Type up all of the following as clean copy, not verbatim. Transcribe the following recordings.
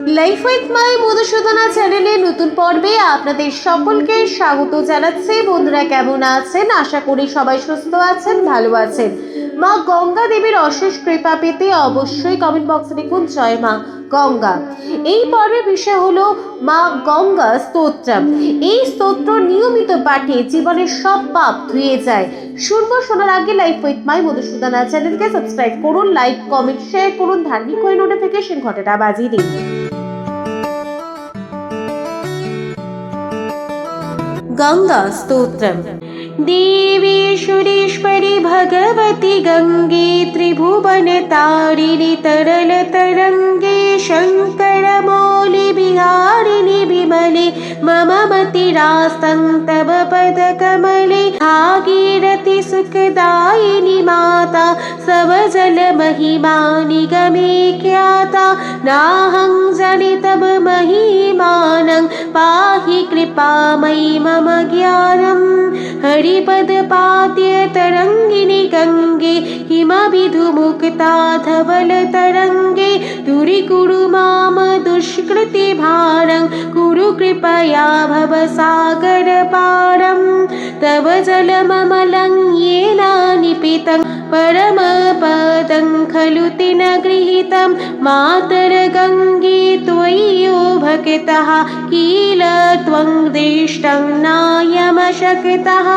Life with my Madhusudana চ্যানেলে নতুন পর্বে আপনাদের সকলকে স্বাগত জানাচ্ছি। বন্ধুরা, কেমন আছেন? আশা করি সবাই সুস্থ আছেন, ভালো আছেন। মা গঙ্গা দেবীর অশেষ কৃপা পেতে অবশ্যই কমেন্ট বক্সে লিখুন জয় মা গঙ্গা। এই পর্বের বিষয় হলো মা গঙ্গা স্তোত্রম। এই স্তোত্র নিয়মিত পাঠে জীবনের সব পাপ ধুয়ে যায়। শোনার আগে লাইফ উইথ মাই মধুসূদনা চ্যানেলকে সাবস্ক্রাইব করুন, লাইক কমেন্ট শেয়ার করুন, ধার্মিক হয়ে নোটিফিকেশন ঘন্টাটা বাজিয়ে দিন। गंगा स्तोत्रम। देवीश्वरेश्वरी भगवती गंगे त्रिभुवन तारिणी तरल तरंगे शंकर मौलि बिहारिणि विमले मम मतिरास्तं तव पद कमले भागीरथि सुखदायिनी माता सवजल महिमा निगमे ख्याता नाहं जनि तव महिमानं पाहि कृपामयि मम ज्ञानम् हरिपद पाद्य तरंगिनी गंगे हिमविधुमुक्ता धवल तरंगे दूरीकुरु माम दुष्कृति भारं कुरु कृपया भव सागर पारं तव जलममलं येन निपितं परमपदं खलु तेन गृहीतं मातर गंगे त्वय्यो भक्तः किल त्वं दृष्टं नायमशक्तः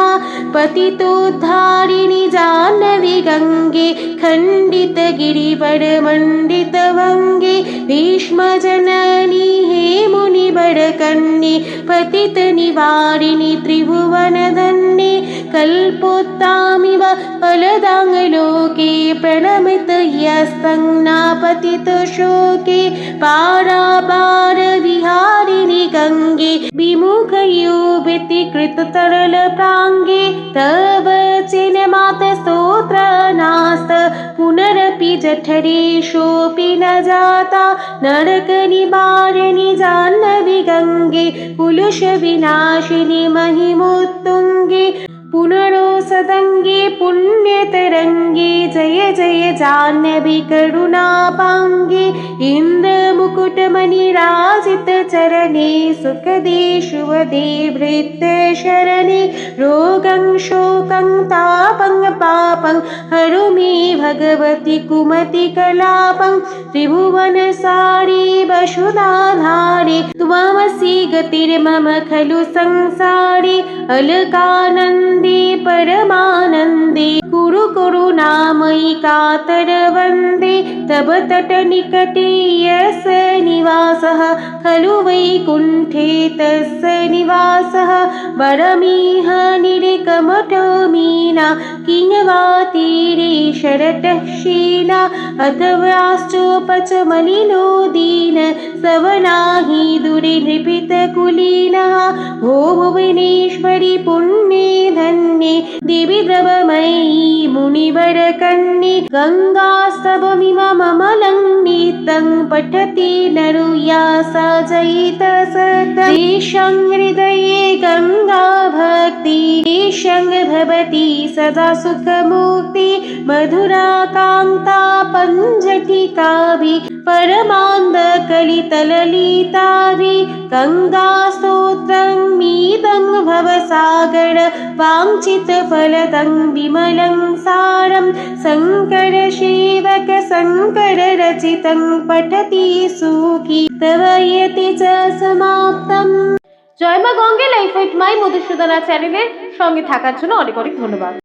पतितोद्धारिणि जाह्नवी गंगे खंडित गिरिवर मंडित वंगे भीष्मजननी हे मुनिवरकन्ये पतित निवारिणि त्रिभुवन धन्ये कल्पोत्तामिव फलदाङ्गलोके प्रणमित यस्तं नापतित शोके पारापार विहारिणि गंगे विमुखयो व्यतिकृत तरल प्रांगे तव चिन्मात स्तोत्र नास्त पुनरपि जठरेषोऽपि न जाता नरक निवारिणि जाह्नवी गंगे कुलुष विनाशिनि महिमोत्तुंगे पुनरोसदंगे पुण्यतरंगे जय जय जाह्नवी करुणापांगे इंद्रमुकुटमणिराजित चरणे सुखदे शुभदे भृत्य शरणे रोगं शोकं तापं पापं हरु मे भगवति कुमति कलापं त्रिभुवन सारी वसुधाधारे त्वमसि गतिर्मम खलु संसारे अलकानन्दे परमानन्दे कुरु करुणामयि कातर वन्दे तव तटनिकटे यस्य निवासः खलु वैकुण्ठे तस्य निवासः वरमिह निरिकमठो मीना किं वा तीरे शरटः शीला अथवाश्चोपचमलिनो दीन सवनाहि दूरे नृपितकुलीनः भो भुवनेश्वरि पुण्ये धन्ये देवी द्रवमयी मुनिवरकन्ये गङ्गास्तवमिममलं नितं पठति नरो या सा जयित तेषां हृदये गङ्गा भक्ति तेषां भवति सदा सुखमुक्ति मधुरा कान्ता पञ्जटिकाभि परमानन्दकलितललिताभि गङ्गास्तोत्रं मीदं भवसागर वाञ्छितफलदं विमलं सारं शङ्करसेवक शङ्कररचितं पठति सुखी तव यति च समाप्तम्। জয় মা গঙ্গে লাইফ উইথ মাই মধুসূদনা চ্যানেলের সঙ্গে থাকার জন্য অনেক অনেক ধন্যবাদ।